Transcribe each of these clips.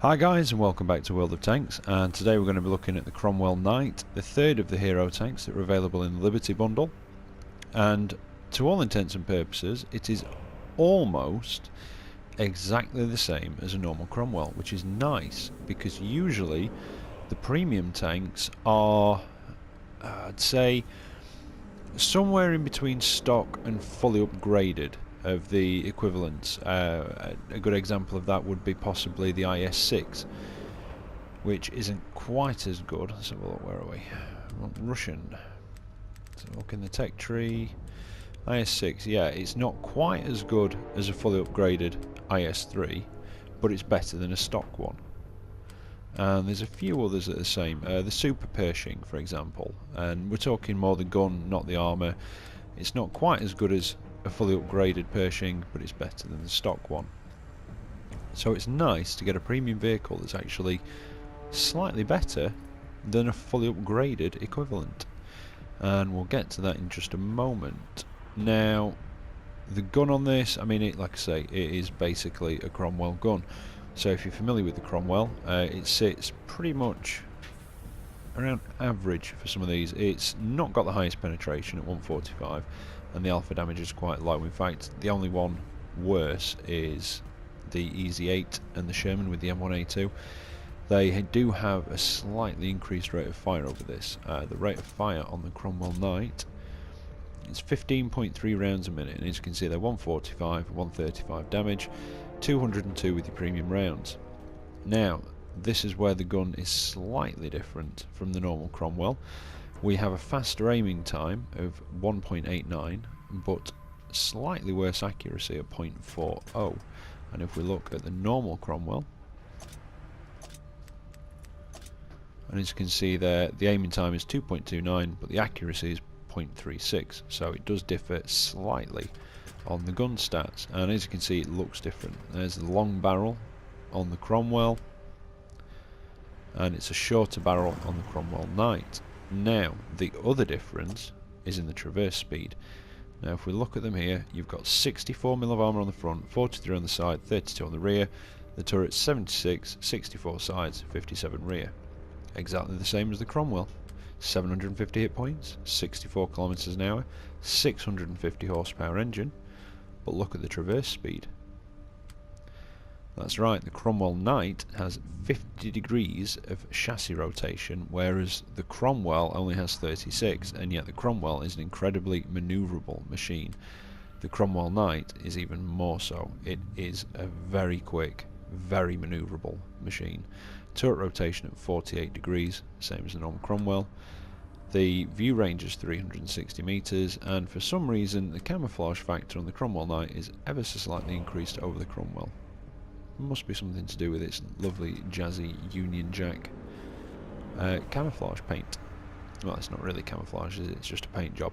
Hi guys, and welcome back to World of Tanks, and today we're going to be looking at the Cromwell Knight, the third of the hero tanks that are available in the Liberty bundle. And to all intents and purposes it is almost exactly the same as a normal Cromwell, which is nice because usually the premium tanks are, I'd say, somewhere in between stock and fully upgraded of the equivalents. A good example of that would be possibly the IS-6, which isn't quite as good. Let's have a look, where are we? Russian. So look in the tech tree. IS-6, yeah, it's not quite as good as a fully upgraded IS-3, but it's better than a stock one. And there's a few others that are the same. The Super Pershing, for example, and we're talking more the gun, not the armour. It's not quite as good as a fully upgraded Pershing, but it's better than the stock one. So it's nice to get a premium vehicle that's actually slightly better than a fully upgraded equivalent, and we'll get to that in just a moment. Now, the gun on this, I mean, like I say, it is basically a Cromwell gun. So if you're familiar with the Cromwell, it sits pretty much around average for some of these. It's not got the highest penetration at 145, and the alpha damage is quite low. In fact, the only one worse is the Easy 8 and the Sherman with the M1A2. They do have a slightly increased rate of fire over this. The rate of fire on the Cromwell Knight is 15.3 rounds a minute, and as you can see, they're 145, 135 damage, 202 with your premium rounds. Now, this is where the gun is slightly different from the normal Cromwell. We have a faster aiming time of 1.89, but slightly worse accuracy at 0.40. And if we look at the normal Cromwell, and as you can see there, the aiming time is 2.29, but the accuracy is 0.36, so it does differ slightly on the gun stats. And as you can see, it looks different. There's the long barrel on the Cromwell, and it's a shorter barrel on the Cromwell Knight. Now, the other difference is in the traverse speed. Now, if we look at them here, you've got 64 mil of armour on the front, 43 on the side, 32 on the rear. The turret's 76, 64 sides, 57 rear. Exactly the same as the Cromwell. 750 hit points, 64 kilometers an hour, 650 horsepower engine. But look at the traverse speed. That's right, the Cromwell Knight has 50 degrees of chassis rotation, whereas the Cromwell only has 36, and yet the Cromwell is an incredibly manoeuvrable machine. The Cromwell Knight is even more so. It is a very quick, very manoeuvrable machine. Turret rotation at 48 degrees, same as the normal Cromwell. The view range is 360 meters, and for some reason the camouflage factor on the Cromwell Knight is ever so slightly increased over the Cromwell. Must be something to do with its lovely jazzy Union Jack camouflage paint. Well, it's not really camouflage, is it? It's just a paint job.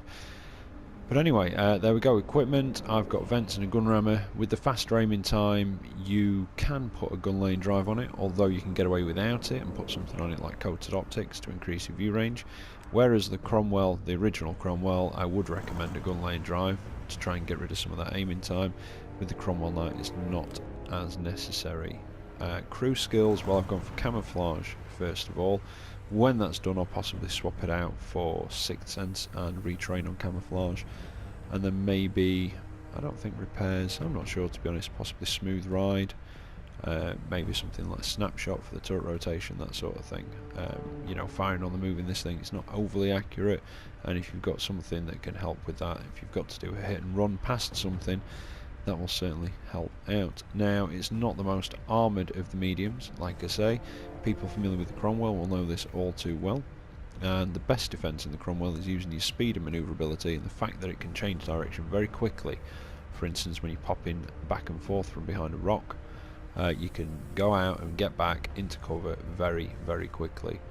But anyway, there we go. Equipment, I've got vents and a gun rammer. With the faster aiming time, you can put a gun lane drive on it, although you can get away without it and put something on it like coated optics to increase your view range. Whereas the Cromwell, the original Cromwell, I would recommend a gun lane drive to try and get rid of some of that aiming time. With the Cromwell Knight, it's not as necessary. Crew skills, well, I've gone for camouflage first of all. When that's done, I'll possibly swap it out for Sixth Sense and retrain on camouflage, and then maybe, I don't think repairs, I'm not sure to be honest, possibly smooth ride, maybe something like snapshot for the turret rotation, that sort of thing. You know, firing on the move in this thing, it's not overly accurate, and if you've got something that can help with that, if you've got to do a hit and run past something, that will certainly help out. Now, it's not the most armoured of the mediums, like I say. People familiar with the Cromwell will know this all too well. And the best defence in the Cromwell is using your speed and manoeuvrability, and the fact that it can change direction very quickly. For instance, when you pop in back and forth from behind a rock, you can go out and get back into cover very, very quickly.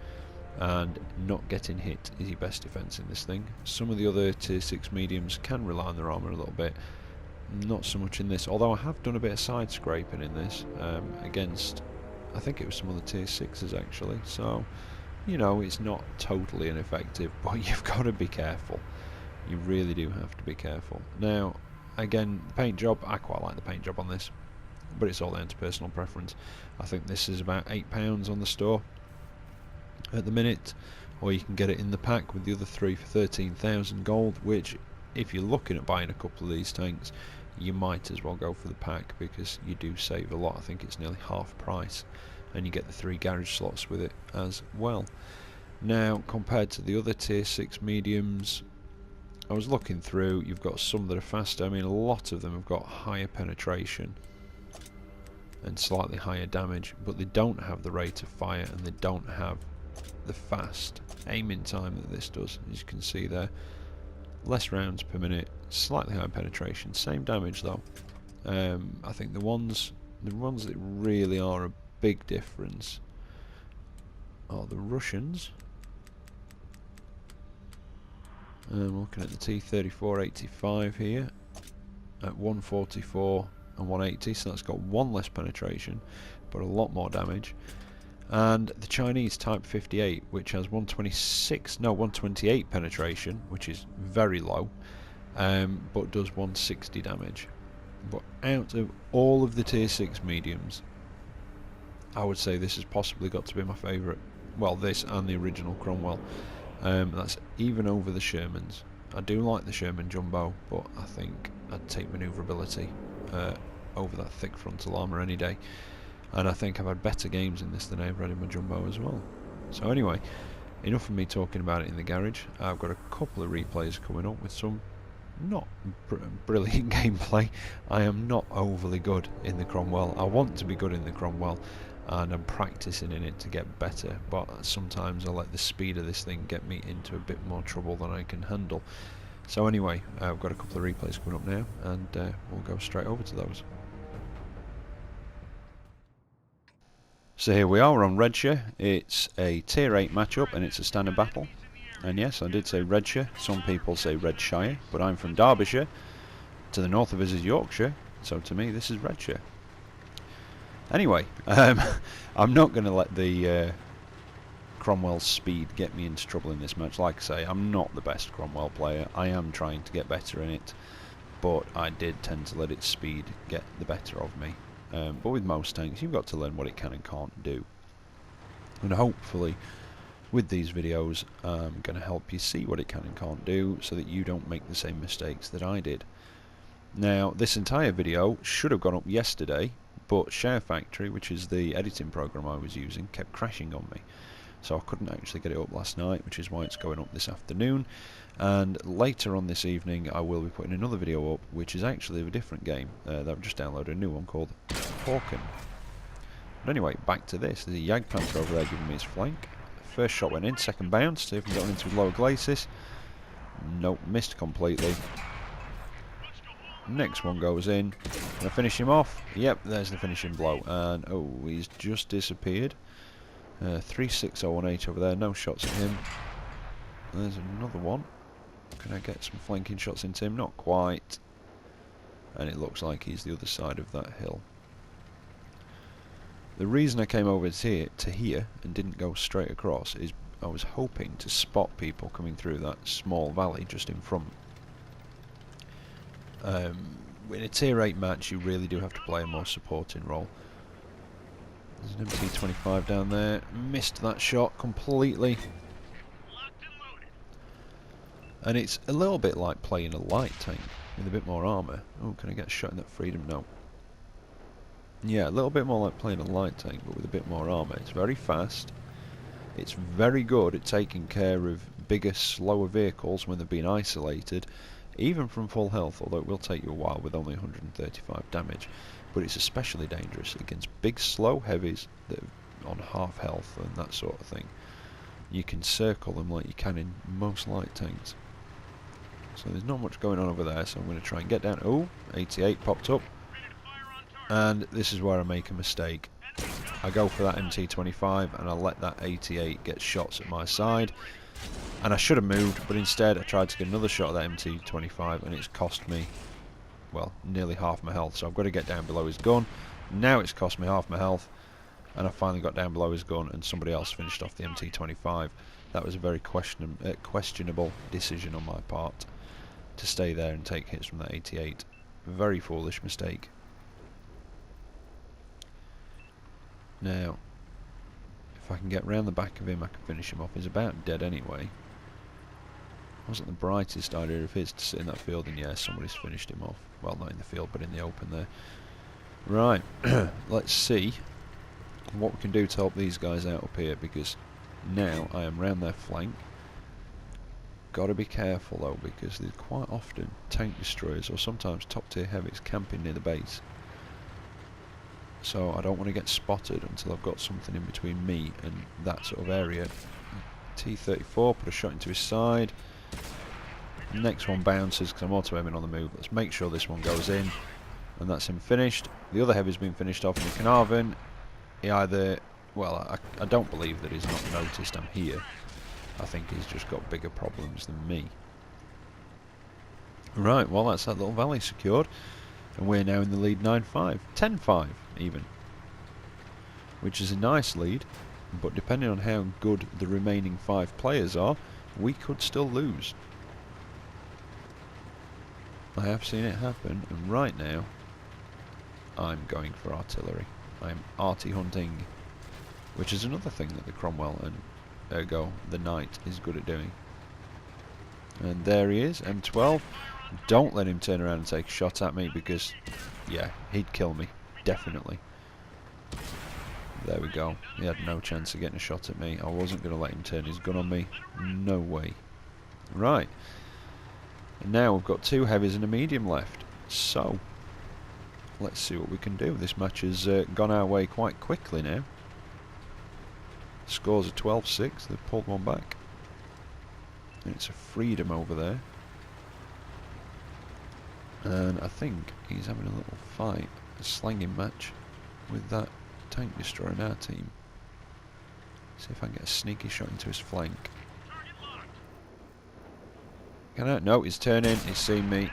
And not getting hit is your best defence in this thing. Some of the other tier 6 mediums can rely on their armour a little bit. Not so much in this, although I have done a bit of side scraping in this against, I think it was some of the tier 6s actually, so you know, it's not totally ineffective, but you've got to be careful. You really do have to be careful. Now, again, the paint job, I quite like the paint job on this. but it's all down to personal preference. I think this is about £8 on the store at the minute, or you can get it in the pack with the other 3 for 13,000 gold, which if you're looking at buying a couple of these tanks, you might as well go for the pack, because you do save a lot. I think it's nearly half price, and you get the 3 garage slots with it as well. Now, compared to the other tier 6 mediums, I was looking through, you've got some that are faster. I mean, a lot of them have got higher penetration and slightly higher damage, but they don't have the rate of fire, and they don't have the fast aiming time that this does. As you can see there, less rounds per minute, slightly higher penetration, same damage though. I think the ones that really are a big difference are the Russians. I'm looking at the T-34-85 here at 144 and 180, so that's got 1 less penetration but a lot more damage. And the Chinese Type 58, which has 128 penetration, which is very low, but does 160 damage. But out of all of the tier 6 mediums, I would say this has possibly got to be my favourite. Well, this and the original Cromwell. That's even over the Shermans. I do like the Sherman Jumbo, but I think I'd take manoeuvrability over that thick frontal armour any day. And I think I've had better games in this than I ever had in my Jumbo as well. So anyway, enough of me talking about it in the garage. I've got a couple of replays coming up with some not brilliant gameplay. I am not overly good in the Cromwell. I want to be good in the Cromwell, and I'm practicing in it to get better, but sometimes I let the speed of this thing get me into a bit more trouble than I can handle. So anyway, I've got a couple of replays coming up now, and we'll go straight over to those. So here we are, we're on Redshire. It's a tier 8 matchup and it's a standard battle. And yes, I did say Redshire. Some people say Redshire, but I'm from Derbyshire. To the north of us is Yorkshire, so to me this is Redshire. Anyway, I'm not going to let the Cromwell speed get me into trouble in this match. Like I say, I'm not the best Cromwell player. I am trying to get better in it, but I did tend to let its speed get the better of me. But with most tanks, you've got to learn what it can and can't do. And hopefully, with these videos, I'm going to help you see what it can and can't do, so that you don't make the same mistakes that I did. Now, this entire video should have gone up yesterday, but SHAREfactory, which is the editing program I was using, kept crashing on me. So I couldn't actually get it up last night, which is why it's going up this afternoon. And later on this evening I will be putting another video up, which is actually of a different game that I've just downloaded, a new one called Hawken. But anyway, back to this. There's a Jagdpanther over there giving me his flank. First shot went in, second bounce, see if we can get into his lower glacis. Nope, missed completely. Next one goes in. Can I finish him off? Yep, there's the finishing blow. And oh, he's just disappeared. 36018 over there, no shots at him. There's another one. Can I get some flanking shots into him? Not quite. And it looks like he's the other side of that hill. The reason I came over to here and didn't go straight across is I was hoping to spot people coming through that small valley just in front. In a tier 8 match, you really do have to play a more supporting role. There's an MT-25 down there. Missed that shot completely. And it's a little bit like playing a light tank with a bit more armour. Oh, can I get a shot in that freedom? No. Yeah, a little bit more like playing a light tank, but with a bit more armour. It's very fast. It's very good at taking care of bigger, slower vehicles when they've been isolated, even from full health, although it will take you a while with only 135 damage. But it's especially dangerous against big, slow heavies that are on half health and that sort of thing. You can circle them like you can in most light tanks. So there's not much going on over there, so I'm going to try and get down. Oh, 88 popped up. And this is where I make a mistake. I go for that MT-25 and I let that 88 get shots at my side. And I should have moved, but instead I tried to get another shot at that MT-25 and it's cost me, well, nearly half my health. So I've got to get down below his gun. Now it's cost me half my health, and I finally got down below his gun and somebody else finished off the MT-25. That was a very questionable decision on my part, to stay there and take hits from that 88. Very foolish mistake. Now, if I can get round the back of him, I can finish him off. He's about dead anyway. Wasn't the brightest idea of his to sit in that field, and yeah, somebody's finished him off. Well, not in the field, but in the open there. Right, let's see what we can do to help these guys out up here, because now I am round their flank. Got to be careful though, because there's quite often tank destroyers or sometimes top tier heavies camping near the base. So I don't want to get spotted until I've got something in between me and that sort of area. T-34, put a shot into his side. Next one bounces because I'm auto-aiming on the move. Let's make sure this one goes in. And that's him finished. The other heavy's been finished off in the Carnarvon. He either... Well, I don't believe that he's not noticed I'm here. I think he's just got bigger problems than me. Right, well that's that little valley secured. And we're now in the lead 9-5. 10-5 even. Which is a nice lead. But depending on how good the remaining 5 players are, we could still lose. I have seen it happen, and right now I'm going for artillery. I'm arty hunting, which is another thing that the Cromwell and ergo the Knight is good at doing. And there he is, M12. Don't let him turn around and take a shot at me, because yeah, he'd kill me, definitely. There we go. He had no chance of getting a shot at me. I wasn't going to let him turn his gun on me. No way. Right. And now we've got 2 heavies and a medium left. So, let's see what we can do. This match has gone our way quite quickly now. Scores are 12-6. They've pulled one back. And it's a freedom over there. And I think he's having a little fight, a slanging match with that tank destroyer in our team. See if I can get a sneaky shot into his flank. Can I? No, he's turning, he's seen me.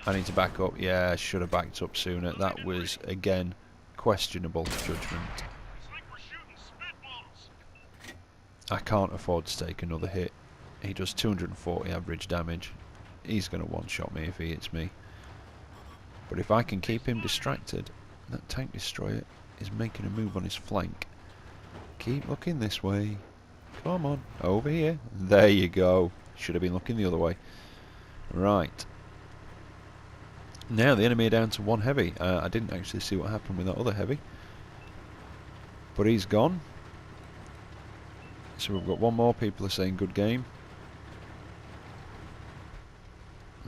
I need to back up. Yeah, I should have backed up sooner. That was, again, questionable judgment. I can't afford to take another hit. He does 240 average damage. He's going to one-shot me if he hits me. But if I can keep him distracted, that tank destroyer is making a move on his flank. Keep looking this way. Come on, over here. There you go. Should have been looking the other way. Right. Now the enemy are down to 1 heavy. I didn't actually see what happened with that other heavy. But he's gone. So we've got 1 more. People are saying good game.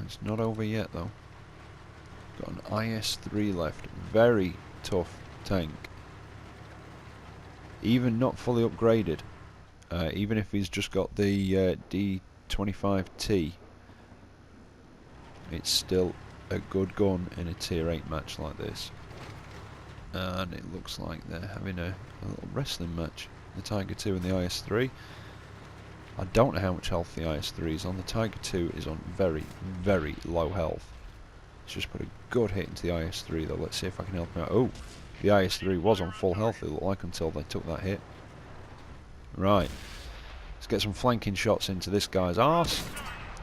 It's not over yet though. Got an IS-3 left. Very tough tank. Even not fully upgraded. Even if he's just got the D25T, it's still a good gun in a tier 8 match like this. And it looks like they're having a little wrestling match. The Tiger 2 and the IS-3. I don't know how much health the IS-3 is on. The Tiger 2 is on very, very low health. Let's just put a good hit into the IS-3 though. Let's see if I can help him out. Oh, the IS-3 was on full health, it looked like, until they took that hit. Right. Let's get some flanking shots into this guy's arse.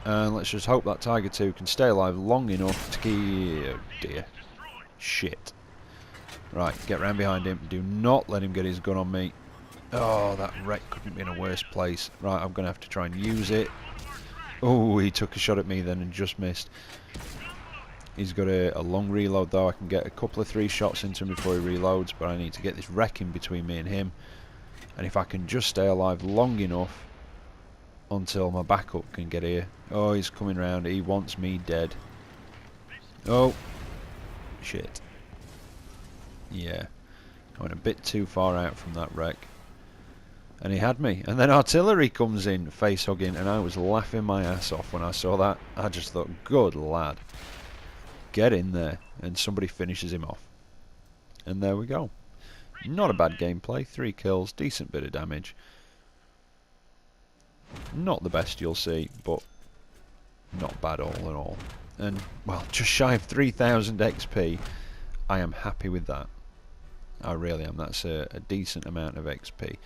And let's just hope that Tiger 2 can stay alive long enough to keep... Oh dear. Shit. Right, get round behind him. Do not let him get his gun on me. Oh, that wreck couldn't be in a worse place. Right, I'm going to have to try and use it. Oh, he took a shot at me then and just missed. He's got a long reload though. I can get a couple of 3 shots into him before he reloads, but I need to get this wreck in between me and him. And if I can just stay alive long enough until my backup can get here. Oh, he's coming round. He wants me dead. Oh, shit. Yeah, I went a bit too far out from that wreck. And he had me. And then artillery comes in, face hugging, and I was laughing my ass off when I saw that. I just thought, good lad. Get in there. And somebody finishes him off. And there we go. Not a bad gameplay. 3 kills, decent bit of damage. Not the best you'll see, but not bad all in all. And, well, just shy of 3,000 XP. I am happy with that. I really am. That's a decent amount of XP.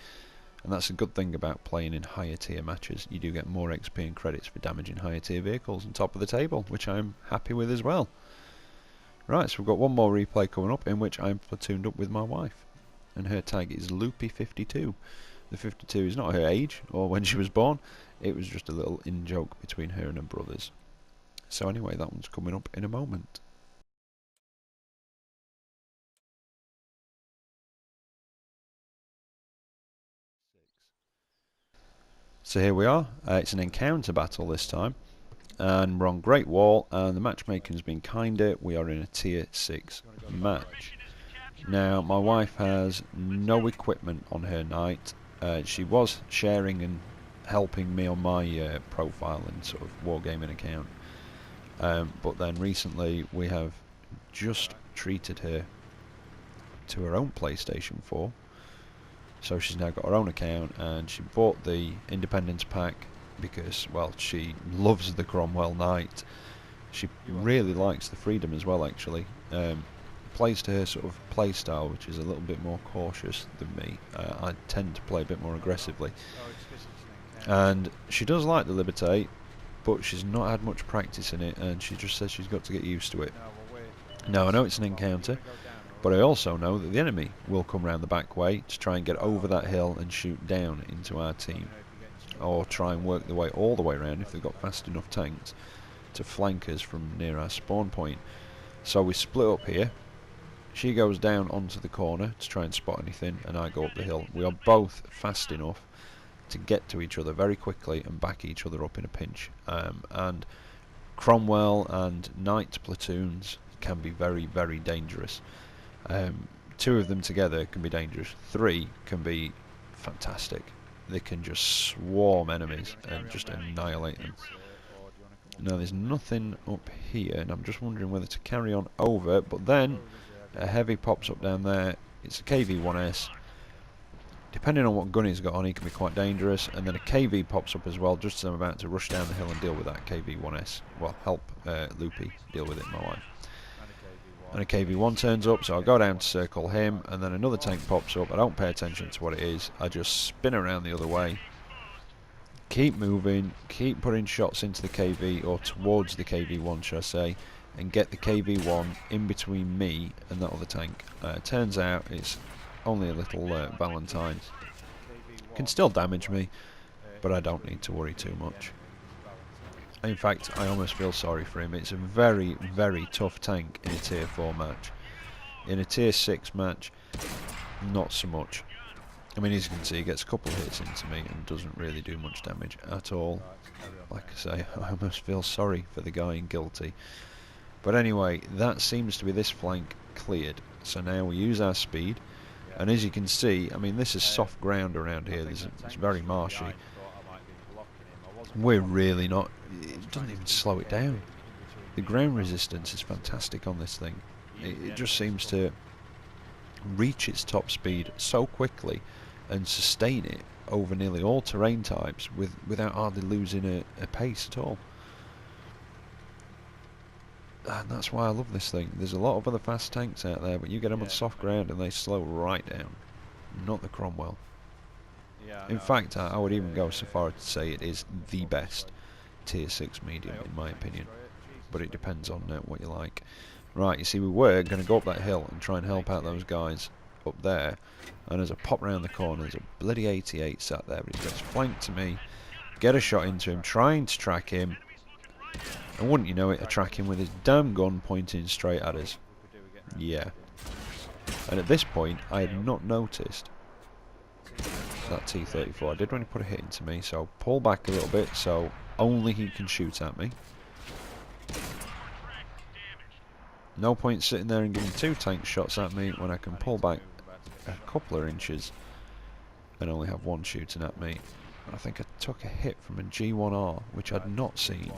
And that's a good thing about playing in higher tier matches. You do get more XP and credits for damaging higher tier vehicles on top of the table, which I'm happy with as well. Right, so we've got 1 more replay coming up in which I'm platooned up with my wife. and her tag is Loopy 52. The 52 is not her age or when she was born, it was just a little in-joke between her and her brothers. So anyway, that one's coming up in a moment. So here we are, it's an encounter battle this time, and we're on Great Wall, and the matchmaking's been kinder. We are in a tier 6 match. Now, my wife has no equipment on her knight. She was sharing and helping me on my profile and sort of wargaming account, but then recently we have just treated her to her own PlayStation 4. So she's now got her own account, and she bought the Independence pack because, well, she loves the Cromwell Knight. She really likes the Freedom as well, actually. Plays to her sort of play style, which is a little bit more cautious than me. I tend to play a bit more aggressively. And she does like the Liberté, but she's not had much practice in it, and she just says she's got to get used to it. Now, I know it's an encounter, but I also know that the enemy will come round the back way to try and get over that hill and shoot down into our team, or try and work their way all the way around if they've got fast enough tanks to flank us from near our spawn point. So we split up here. She goes down onto the corner to try and spot anything, and I go up the hill. We are both fast enough to get to each other very quickly and back each other up in a pinch. And Cromwell and Knight platoons can be very, very dangerous. 2 of them together can be dangerous. 3 can be fantastic. They can just swarm enemies and just annihilate them. Now there's nothing up here, and I'm just wondering whether to carry on over, but then a heavy pops up down there. It's a KV-1S. Depending on what gun he's got on, he can be quite dangerous, and then a KV pops up as well, just as I'm about to rush down the hill and deal with that KV-1S. Well, help Loopy deal with it, my wife. And a KV-1 turns up, so I go down to circle him, and then another tank pops up. I don't pay attention to what it is, I just spin around the other way, keep moving, keep putting shots into the KV, or towards the KV-1 should I say, and get the KV-1 in between me and that other tank. Turns out it's only a little Valentine. Can still damage me, but I don't need to worry too much. In fact, I almost feel sorry for him. It's a very, very tough tank in a tier 4 match. In a tier 6 match, not so much. I mean, as you can see, he gets a couple of hits into me and doesn't really do much damage at all. Like I say, I almost feel sorry for the guy in Guilty. But anyway, that seems to be this flank cleared. So now we use our speed. And as you can see, I mean, this is soft ground around here. It's very marshy. We're really not... It doesn't even slow it down. The ground resistance is fantastic on this thing. It just seems to reach its top speed so quickly and sustain it over nearly all terrain types without hardly losing a pace at all. And that's why I love this thing. There's a lot of other fast tanks out there, but you get them on soft ground and they slow right down. Not the Cromwell. In fact, I would even go so far as to say it is the best tier 6 medium in my opinion. But it depends on what you like. Right, you see, we were going to go up that hill and try and help out those guys up there. And as I pop round the corner, there's a bloody 88 sat there, but he gets flanked to me. Get a shot into him, trying to track him. And wouldn't you know it, I track him with his damn gun pointing straight at us. Yeah. And at this point, I had not noticed that T-34. I did when he put a hit into me, so pull back a little bit so only he can shoot at me. No point sitting there and giving 2 tank shots at me when I can pull back a couple of inches and only have 1 shooting at me. I think I took a hit from a G1R, which I'd not seen.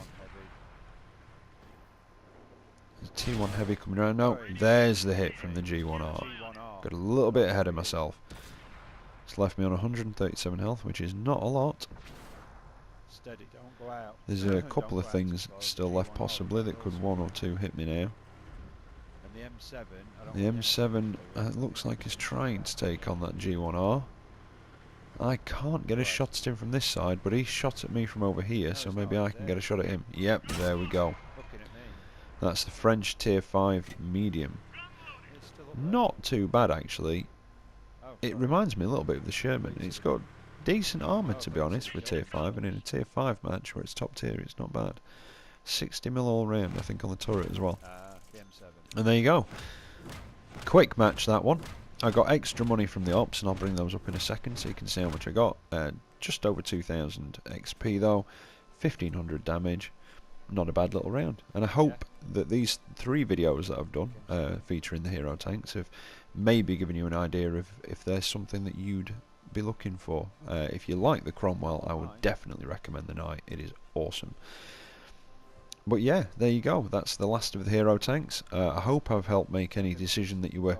There's a T1 heavy coming around. No, there's the hit from the G1R. Got a little bit ahead of myself. It's left me on 137 health, which is not a lot. There's a couple of things still left possibly that could 1 or 2 hit me now. The M7 looks like he's trying to take on that G1R. I can't get a shot at him from this side, but he shot at me from over here, so maybe I can get a shot at him. Yep, there we go. That's the French tier 5 medium. Not too bad actually. it reminds me a little bit of the Sherman. It's got decent armour, to be honest, for a tier 5, and in a tier 5 match where it's top tier, it's not bad. 60mm all round, I think, on the turret as well. And there you go. Quick match, that one. I got extra money from the ops, and I'll bring those up in a second so you can see how much I got. Just over 2000 XP though, 1500 damage. Not a bad little round. And I hope that these 3 videos that I've done featuring the hero tanks have maybe given you an idea of if there's something that you'd be looking for. If you like the Cromwell, I would definitely recommend the Knight. It is awesome. But yeah, there you go. That's the last of the hero tanks. I hope I've helped make any decision that you were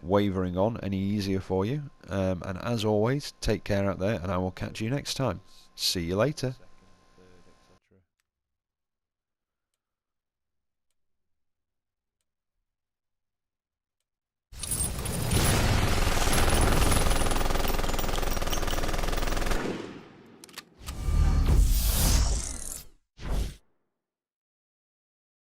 wavering on any easier for you. And as always, take care out there, and I will catch you next time. See you later.